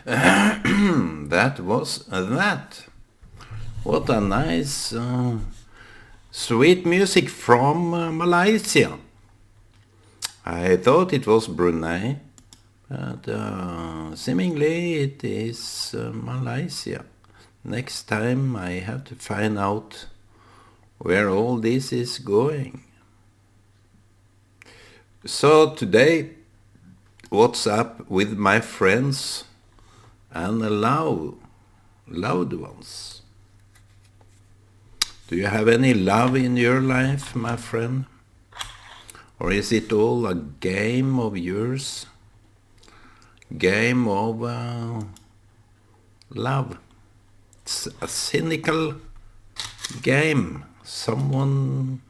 That was that. What a nice, sweet music from Malaysia. I thought it was Brunei, but seemingly it is Malaysia. Next time I have to find out where all this is going. So today, what's up with my friends and loved ones? Do you have any love in your life, my friend? Or is it all a game of yours? Game of love. It's a cynical game. Someone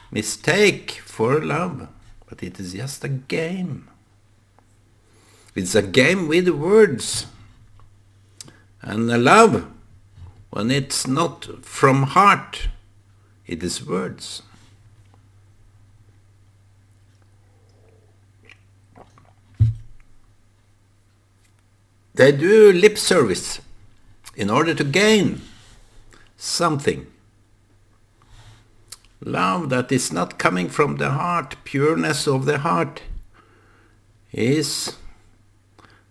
mistake for love, but it is just a game. It's a game with words. And love, when it's not from heart, it is words. They do lip service in order to gain something. Love that is not coming from the heart, pureness of the heart, is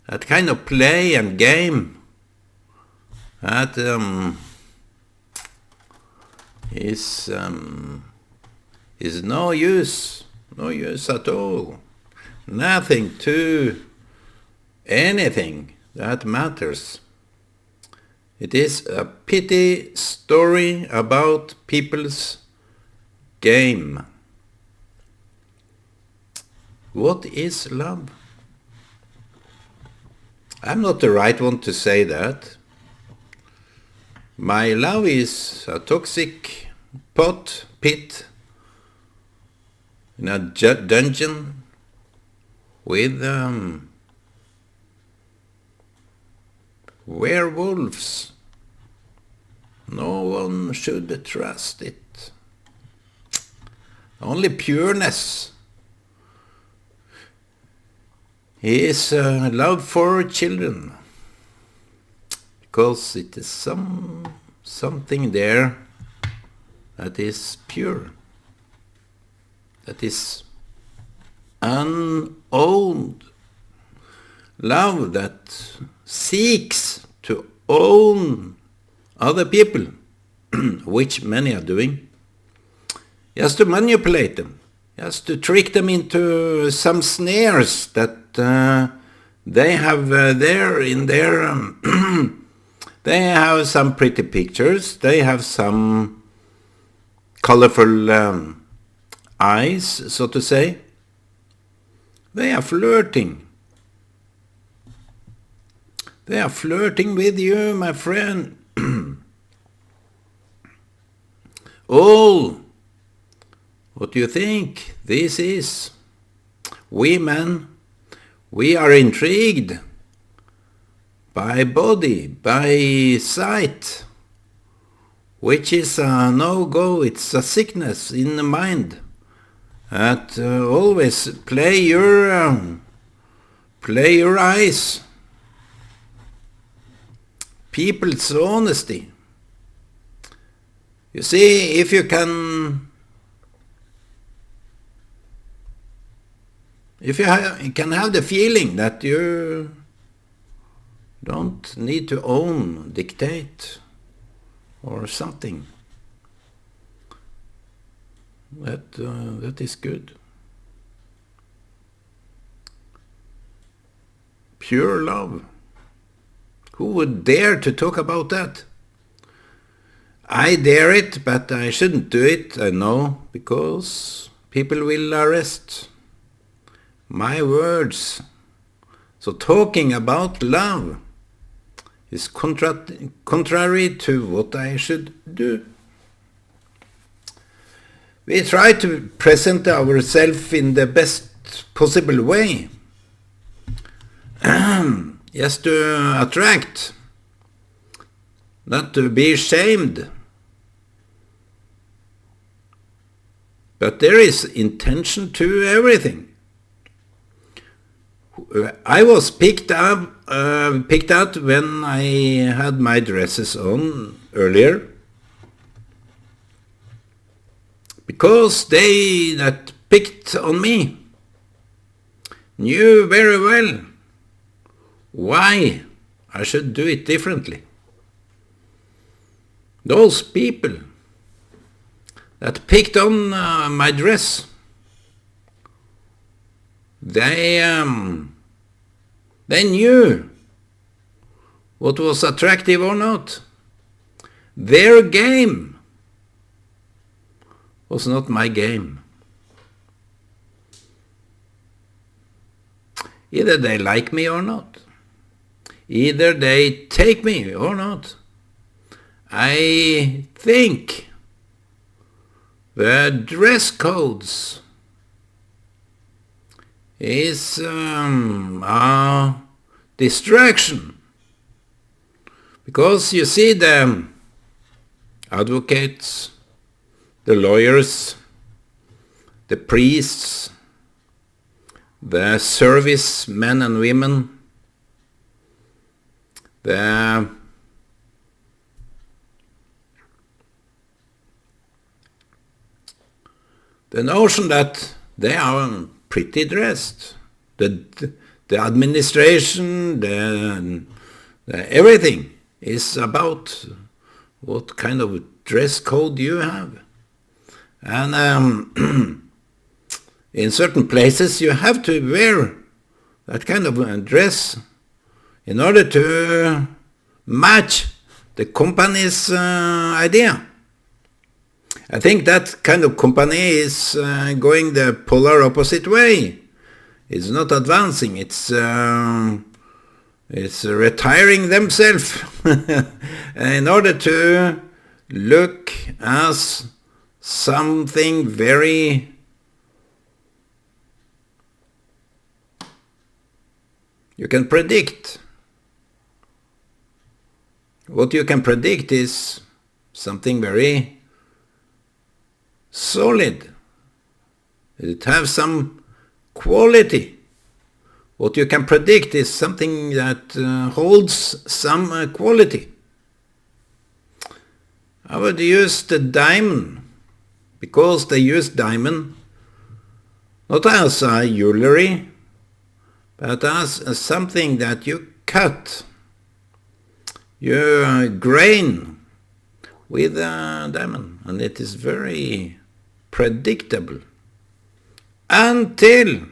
that kind of play and game that is no use at all. Nothing to anything that matters. It is a pity story about people's game. What is love? I'm not the right one to say that. My love is a toxic pit in a dungeon with werewolves. No one should trust it. Only pureness is love for children, because it is something there that is pure, that is unowned. Love that seeks to own other people, which many are doing, just to manipulate them, just to trick them into some snares that they have there in their... they have some pretty pictures, they have some colorful eyes, so to say. They are flirting. They are flirting with you, my friend. All what do you think this is? We men, we are intrigued by body, by sight, which is a no-go. It's a sickness in the mind that always play your eyes. People's honesty. You see, if you can have the feeling that you don't need to dictate or something, that is good. Pure love. Who would dare to talk about that? I dare it, but I shouldn't do it, I know, because people will arrest my words. So talking about love is contrary to what I should do. We try to present ourselves in the best possible way. Just to attract, not to be ashamed. But there is intention to everything. I was picked out when I had my dresses on earlier, because they that picked on me knew very well why I should do it differently. Those people that picked on my dress, they knew what was attractive or not. Their game was not my game. Either they like me or not. Either they take me or not. I think the dress codes is a distraction. Because you see, the advocates, the lawyers, the priests, the servicemen and women, the notion that they are pretty dressed, the administration, the everything is about what kind of dress code you have. And in certain places you have to wear that kind of dress in order to match the company's idea. I think that kind of company is going the polar opposite way. It's not advancing. It's retiring themselves in order to look as something very you can predict. What you can predict is something very solid. It has some quality. What you can predict is something that holds some quality. I would use the diamond, because they use diamond not as a jewelry, but as something that you cut, you grain with a diamond, and it is very predictable until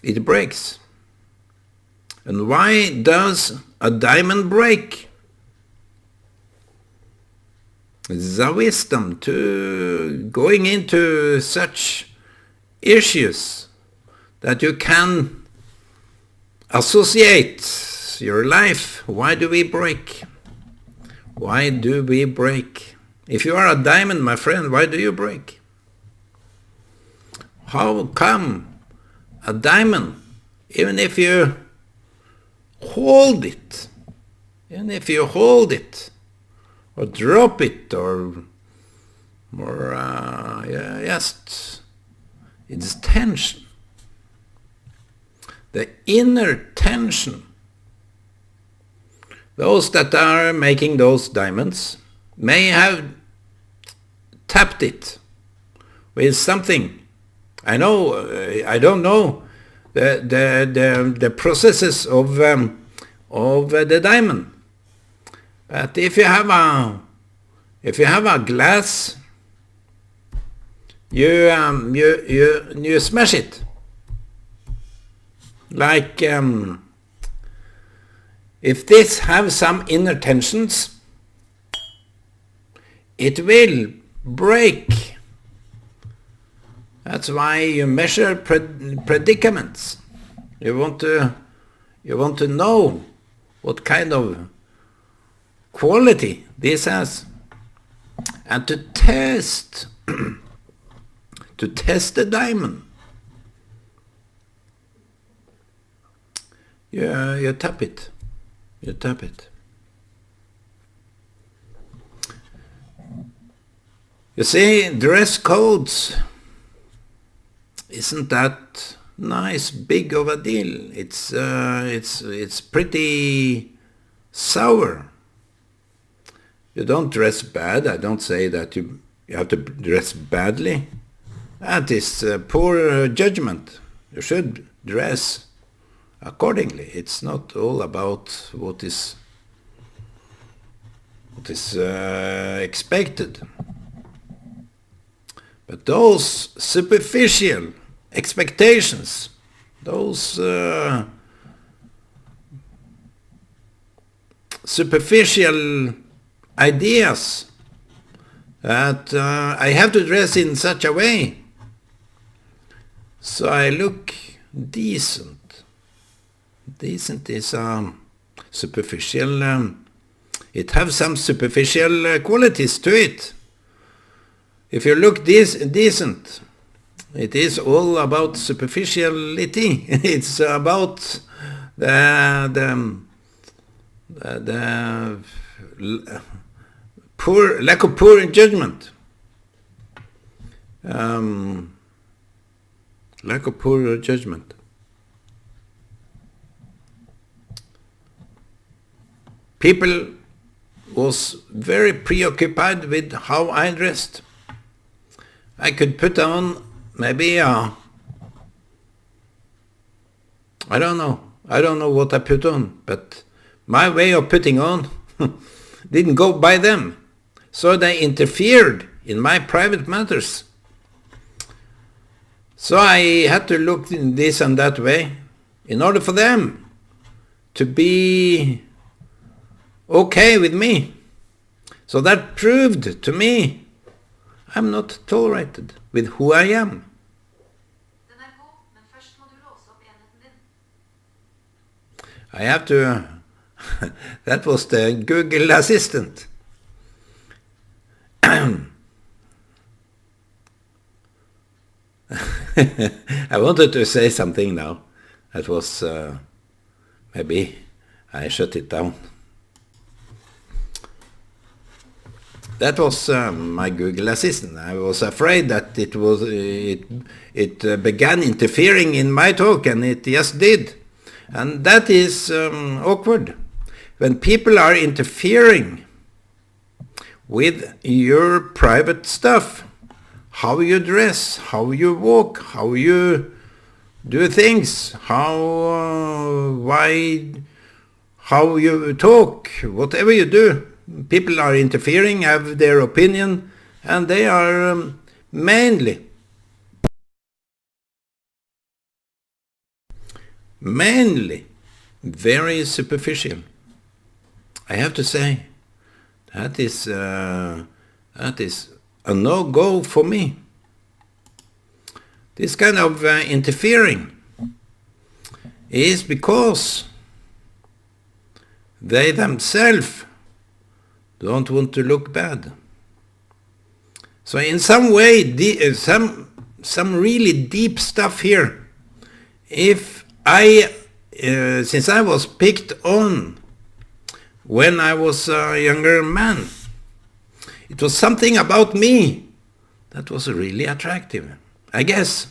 it breaks. And why does a diamond break? It's a wisdom to going into such issues that you can associate your life. Why do we break? Why do we break? If you are a diamond, my friend, why do you break? How come a diamond, even if you hold it, or drop it, or just it's tension. The inner tension. Those that are making those diamonds may have tapped it with something. I don't know the processes of the diamond. But if you have a glass, you smash it. Like if this have some inner tensions, it will break. That's why you measure predicaments. You want to know what kind of quality this has, and to test the diamond. You tap it. You see, dress codes, isn't that nice big of a deal. It's pretty sour. You don't dress bad. I don't say that you have to dress badly. That is poor judgment. You should dress accordingly. It's not all about what is expected. But those superficial expectations, those superficial ideas that I have to dress in such a way so I look decent. Decent is superficial. It has some superficial qualities to it. If you look decent, it is all about superficiality. It's about the lack of poor judgment. Lack of poor judgment. People was very preoccupied with how I dressed. I could put on maybe I don't know what I put on, but my way of putting on didn't go by them. So they interfered in my private matters. So I had to look in this and that way in order for them to be okay with me. So that proved to me I'm not tolerated with who I am. I have to... that was the Google Assistant. I wanted to say something now. That was... maybe I shut it down. That was my Google Assistant. I was afraid that it began interfering in my talk, and it just did. And that is awkward. When people are interfering with your private stuff, how you dress, how you walk, how you do things, how you talk, whatever you do, people are interfering, have their opinion, and they are mainly very superficial. I have to say, that is a no-go for me. This kind of interfering is because they themselves don't want to look bad. So in some way, some really deep stuff here. If since I was picked on when I was a younger man, it was something about me that was really attractive, I guess.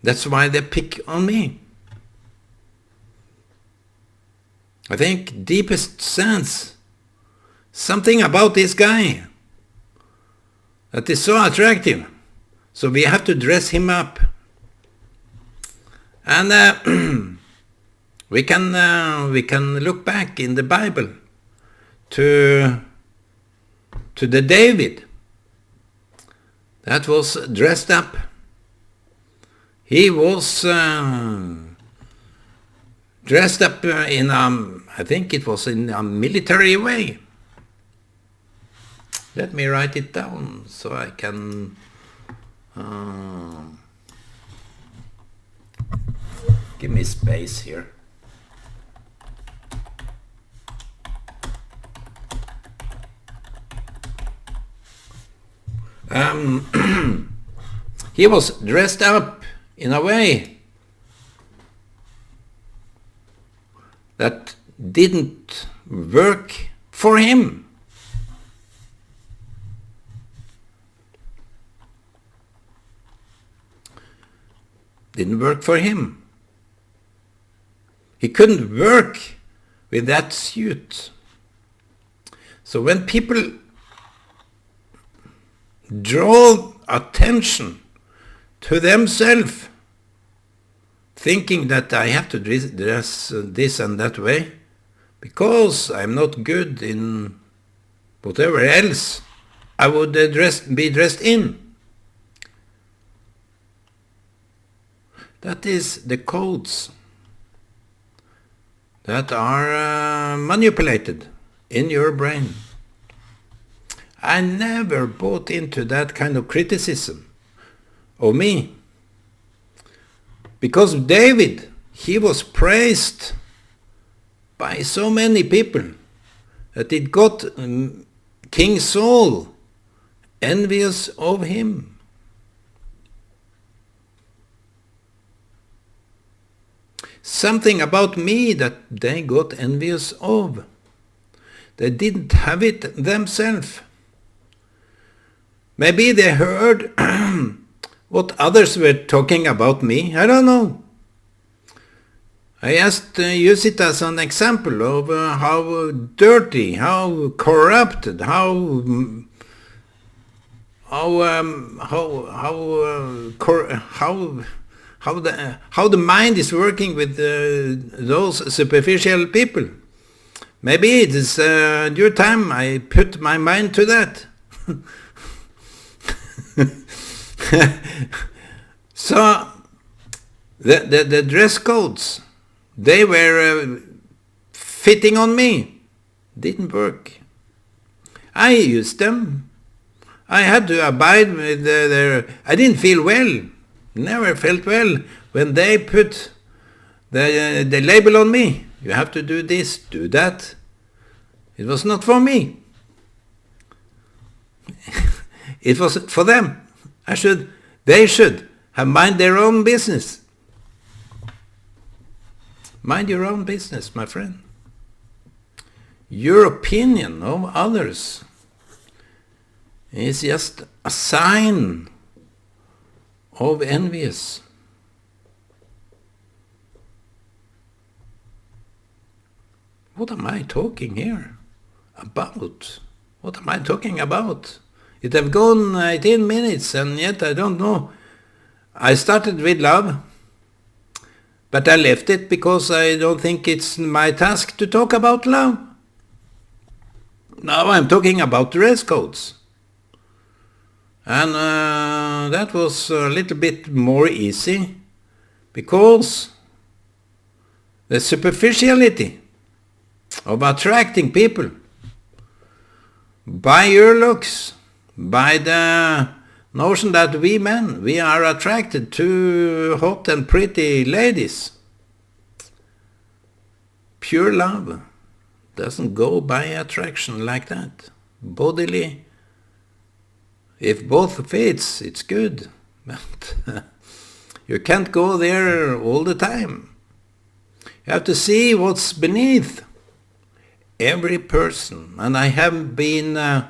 That's why they pick on me. I think deepest sense, something about this guy that is so attractive. So we have to dress him up. And we can look back in the Bible to the David that was dressed up. He was dressed up in I think it was in a military way. Let me write it down so I can give me space here. He was dressed up in a way that didn't work for him. Didn't work for him. He couldn't work with that suit. So when people draw attention to themselves, thinking that I have to dress this and that way, because I'm not good in whatever else I would be dressed in. That is the codes that are manipulated in your brain. I never bought into that kind of criticism of me. Because David, he was praised by so many people that it got King Saul envious of him. Something about me that they got envious of. They didn't have it themselves. Maybe they heard what others were talking about me. I don't know. I just use it as an example of how dirty, how corrupted, how the mind is working with those superficial people. Maybe it is due time I put my mind to that. So the dress codes, they were fitting on me. Didn't work. I used them. I had to abide with their... I didn't feel well. Never felt well when they put the label on me. You have to do this, do that. It was not for me. It was for them. They should have mind their own business. Mind your own business, my friend. Your opinion of others is just a sign of envious. What am I talking here about? What am I talking about? It have gone 18 minutes and yet I don't know. I started with love, but I left it because I don't think it's my task to talk about love. Now I'm talking about dress codes. And that was a little bit more easy because the superficiality of attracting people by your looks, by the notion that we men, we are attracted to hot and pretty ladies. Pure love doesn't go by attraction like that. Bodily, if both fits, it's good. But you can't go there all the time. You have to see what's beneath every person. And I have been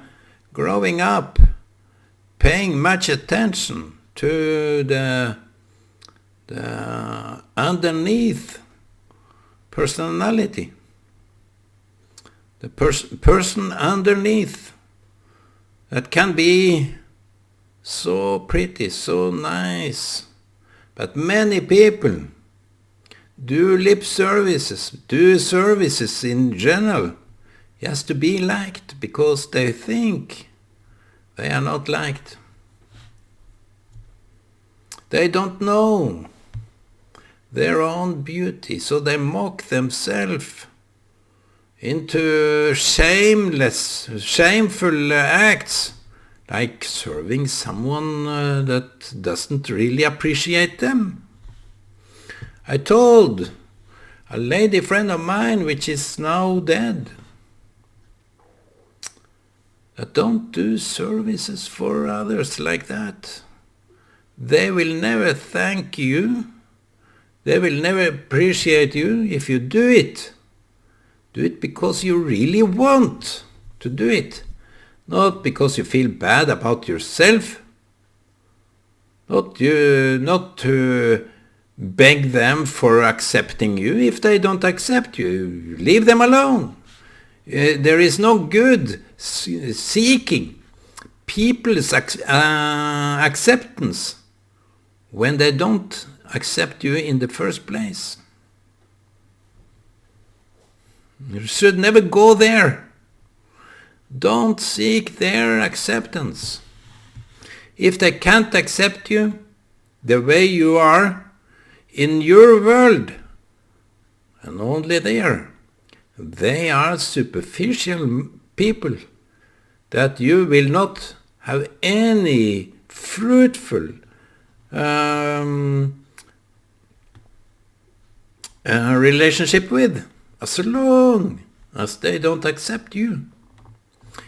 growing up paying much attention to the underneath personality. The person underneath that can be so pretty, so nice. But many people do lip services, do services in general, just to be liked because they think they are not liked. They don't know their own beauty, so they mock themselves into shameful acts, like serving someone that doesn't really appreciate them. I told a lady friend of mine, which is now dead, that don't do services for others like that. They will never thank you. They will never appreciate you if you do it. Do it because you really want to do it, not because you feel bad about yourself, not to beg them for accepting you. If they don't accept you, leave them alone. There is no good seeking people's acceptance when they don't accept you in the first place. You should never go there. Don't seek their acceptance. If they can't accept you the way you are in your world, and only there, they are superficial people that you will not have any fruitful relationship with, as long as they don't accept you.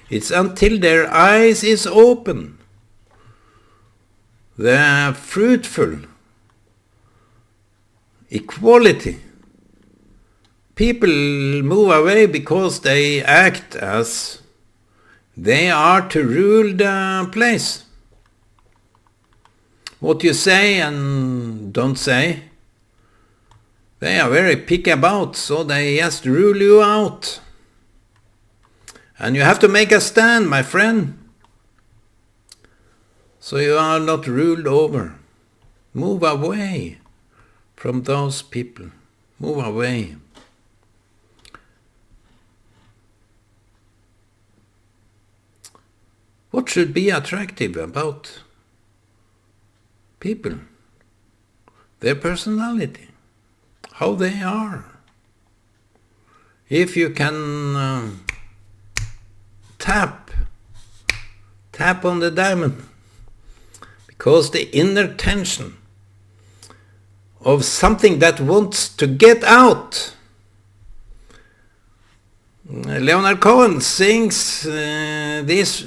It's until their eyes is open, the fruitful equality. People move away because they act as they are to rule the place. What you say and don't say, they are very picky about, so they just rule you out. And you have to make a stand, my friend, so you are not ruled over. Move away from those people. Move away. What should be attractive about people? Their personality, how they are. If you can tap on the diamond, because the inner tension of something that wants to get out. Leonard Cohen sings this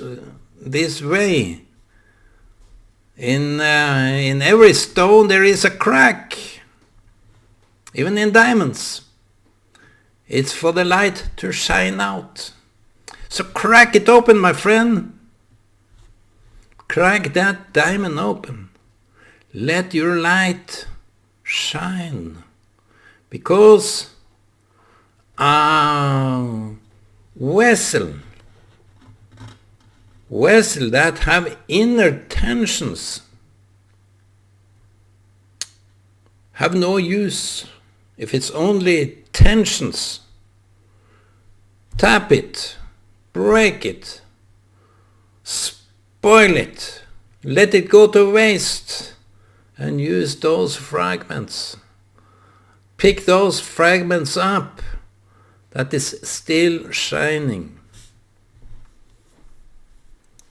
way. In every stone there is a crack, even in diamonds. It's for the light to shine out. So crack it open, my friend. Crack that diamond open. Let your light shine. Because a vessel that have inner tensions have no use if it's only tensions. Tap it, break it, spoil it, let it go to waste, and use those fragments. Pick those fragments up that is still shining.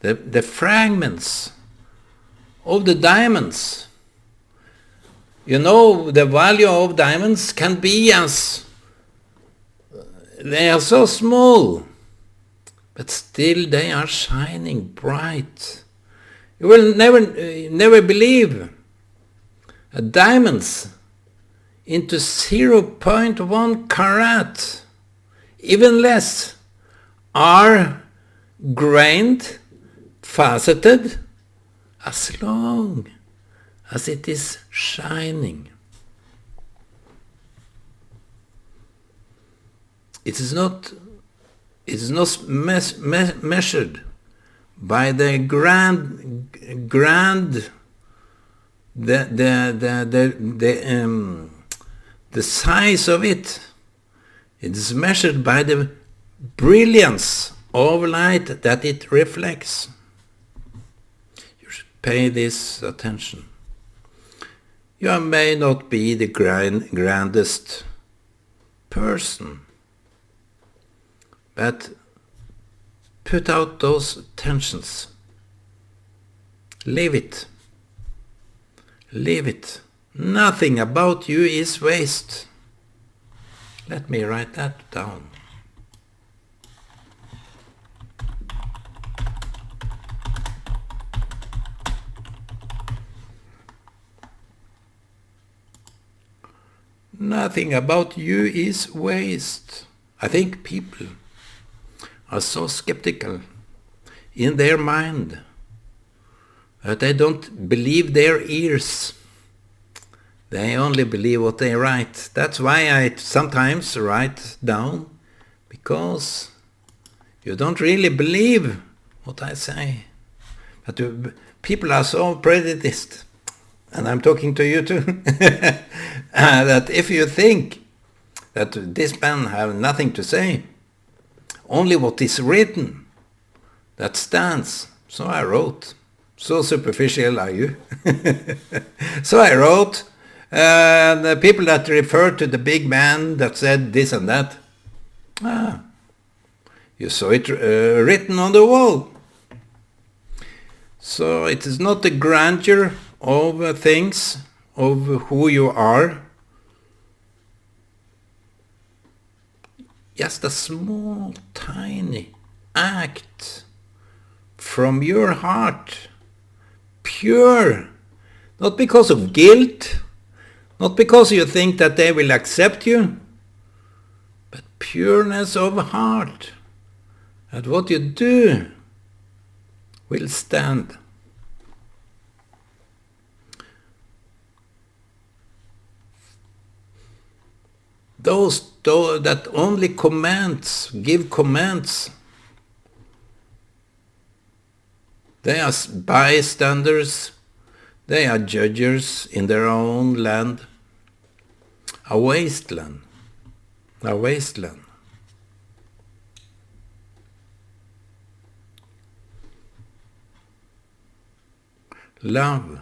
The fragments of the diamonds. You know, the value of diamonds can be as they are so small, but still they are shining bright. You will never believe diamonds into 0.1 carat, even less, are grained, faceted, as long as it is shining. It is not measured by the the size of it. It is measured by the brilliance of light that it reflects. You should pay this attention. You may not be the grandest person, but put out those tensions. Leave it. Leave it. Nothing about you is waste. Let me write that down. Nothing about you is waste. I think people are so skeptical in their mind that they don't believe their ears. They only believe what they write. That's why I sometimes write down, because you don't really believe what I say. But people are so prejudiced, and I'm talking to you too, that if you think that this man have nothing to say, only what is written, that stands. So I wrote. So superficial are you? So I wrote, the people that refer to the big man that said this and that, you saw it written on the wall. So it is not the grandeur of things, of who you are. Just a small, tiny act from your heart, pure, not because of guilt, not because you think that they will accept you, but pureness of heart, that what you do will stand. Those that only give commands, they are bystanders, they are judges in their own land, a wasteland, a wasteland. Love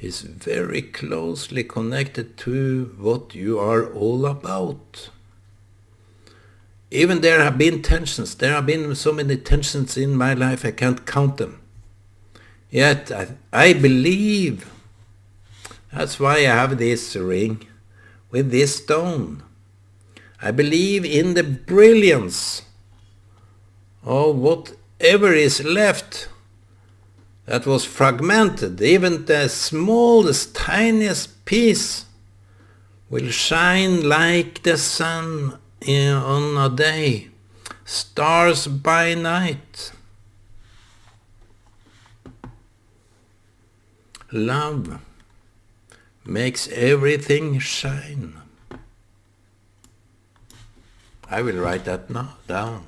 is very closely connected to what you are all about. Even there have been tensions. There have been so many tensions in my life, I can't count them. Yet I believe. That's why I have this ring with this stone. I believe in the brilliance of whatever is left that was fragmented. Even the smallest, tiniest piece will shine like the sun on a day, stars by night. Love makes everything shine. I will write that now down.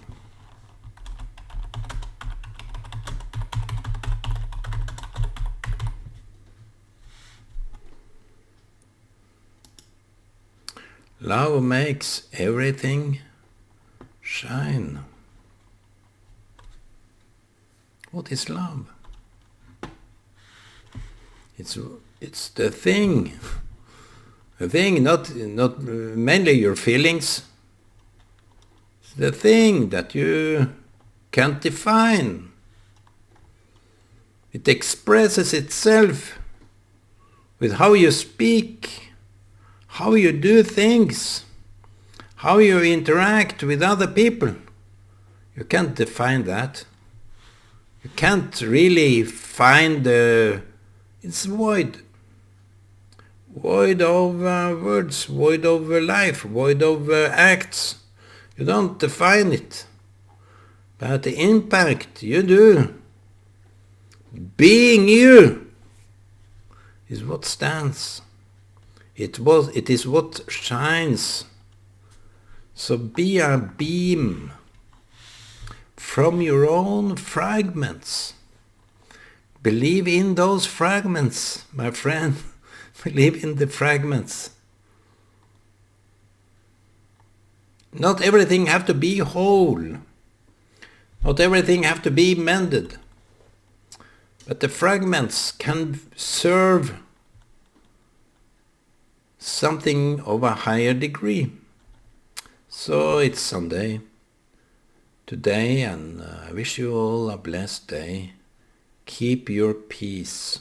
Love makes everything shine. What is love? It's the thing. The thing, not mainly your feelings. It's the thing that you can't define. It expresses itself with how you speak, how you do things, how you interact with other people. You can't define that. You can't really find it's void. Void of words, void of life, void of acts. You don't define it. But the impact you do, being you, is what stands. It is what shines. So be a beam from your own fragments. Believe in those fragments, my friend. Believe in the fragments. Not everything have to be whole. Not everything have to be mended. But the fragments can serve something of a higher degree. So it's Sunday today, and I wish you all a blessed day. Keep your peace.